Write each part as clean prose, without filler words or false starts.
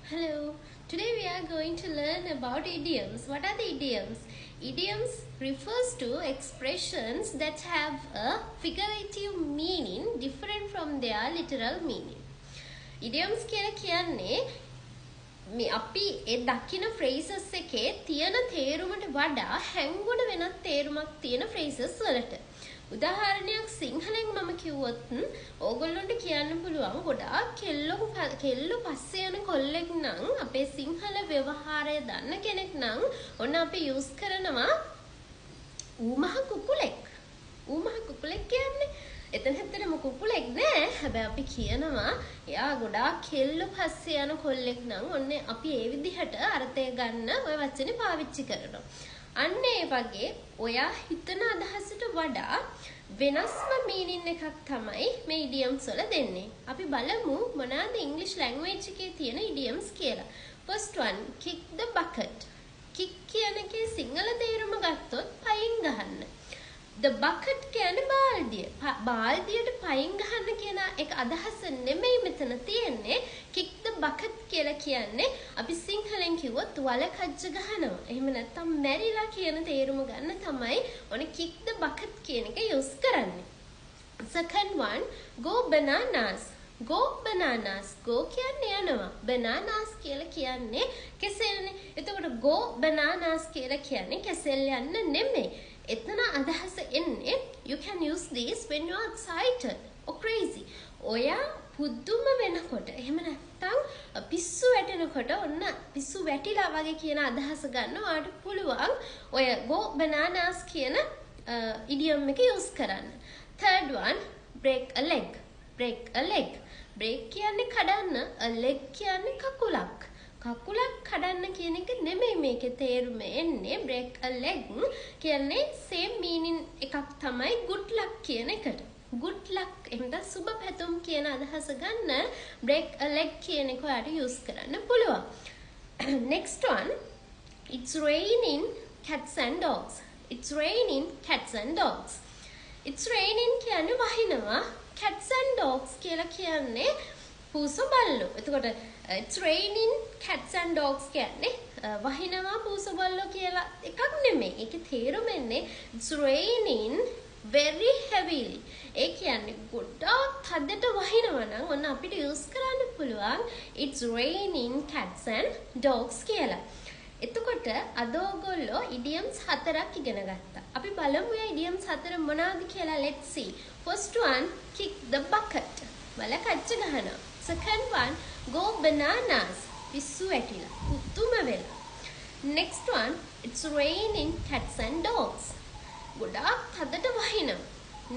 Hello, today we are going to learn about idioms. What are the idioms? Idioms refers to expressions that have a figurative meaning different from their literal meaning. Idioms කියලා කියන්නේ මේ අපි ඒ දකින phrases එකේ තියෙන තේරුමට වඩා හැංගුණ වෙනත් තේරුමක් තියෙන phrases වලට. උදාහරණයක් සිංහලෙන් මම කිව්වොත් ඕගොල්ලන්ට කියන්න පුළුවන් ගොඩාක් කෙල්ලෝ පස්සේ යන කොල්ලෙක් නම් අපේ සිංහල ව්‍යවහාරය දන්න කෙනෙක් නම් ඔන්න අපි යූස් කරනවා ඌමහ කුකුලෙක්. ඌමහ කුකුලෙක් කියන්නේ එතන හැතරම කුකුලෙක් නෑ. හැබැයි අපි කියනවා එයා ගොඩාක් කෙල්ලෝ පස්සේ යන කොල්ලෙක් නම් ඔන්න අපි ඒ විදිහට අර්ථය ගන්න ওই වචනේ පාවිච්චි කරනවා. අන්න ඒ වගේ ඔයා හිතන අදහසට වඩා වෙනස්ම මීනින් එකක් තමයි මේ idioms වල දෙන්නේ. අපි බලමු මොනවාද English language එකේ තියෙන idioms කියලා. First one, kick the bucket. kick කියන එකේ සිංහල තේරුම ගත්තොත් පයින් ගහන්න. The bucket කියන්නේ බාල්දිය. බාල්දියට පයින් ගහන්න කියන එක අදහස නෙමෙයි මෙතන තියෙන්නේ. kick the bucket කියලා කියන්නේ අපි සිංහලෙන් කිව්වොත් වල කජ්ජ ගහනවා. එහෙම නැත්නම් මැරිලා කියන තේරුම ගන්න තමයි ඔන kick the bucket කියන එක යූස් කරන්නේ. Second one, go bananas. Go bananas. Go කියන්නේ යනවා. Bananas කියලා කියන්නේ කෙසෙල්නේ. එතකොට go bananas කියලා කියන්නේ කෙසෙල් යන්න නෙමෙයි. එතන අදහස එන්නේ you can use this when you are excited or crazy. ඔයා පුදුම වෙනකොට එහෙම නැත්නම් පිස්සු වැටෙනකොට ඔන්න පිස්සු වැටිලා වගේ කියන අදහස ගන්න ඔයාට පුළුවන් ඔය go bananas කියන idiom එක use කරන්න. Third one, break a leg. Break a leg. break කියන්නේ කඩන්න, a leg කියන්නේ කකුලක්. කකුලක් කඩන්න කියන එක නෙමෙයි මේකේ තේරුම එන්නේ. break a leg කියන්නේ same meaning එකක් තමයි good luck කියන එකට. good luck එහෙනම් සුබ පැතුම් කියන අදහස ගන්න break a leg කියන එක ඔයාලට use කරන්න පුළුවන්. Next one, it's raining cats and dogs. It's raining cats and dogs. It's raining කියන්නේ වහිනවා. cats and dogs කියලා කියන්නේ පූස බල්ලෝ. එතකොට it's raining cats and dogs කියන්නේ වහිනවා පූස බල්ලෝ කියලා එකක් නෙමෙයි. ඒකේ තේරුම එන්නේ it's raining very heavily. ඒ කියන්නේ ගොඩාක් තදට වහිනවා නම් ඔන්න අපිට use කරන්න පුළුවන් it's raining cats and dogs කියලා. එතකොට අද ඔයගොල්ලෝ idioms 4ක් ඉගෙන ගත්තා. අපි බලමු මේ idioms 4 මොනවාද කියලා. Let's see. First one, kick the bucket. වල කච්ච ගහනවා. Second one, go bananas. පිස්සු වැටිලා. පුතුම වෙලා. Next one, it's raining cats and dogs. ගොඩාක් හදට වහිනවා.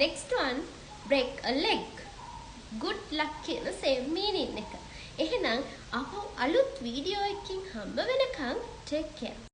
Next one, break a leg. good luck කියන same meaning එක. එහෙනම් අපව අලුත් වීඩියෝ එකකින් හම්බ වෙනකන් take care.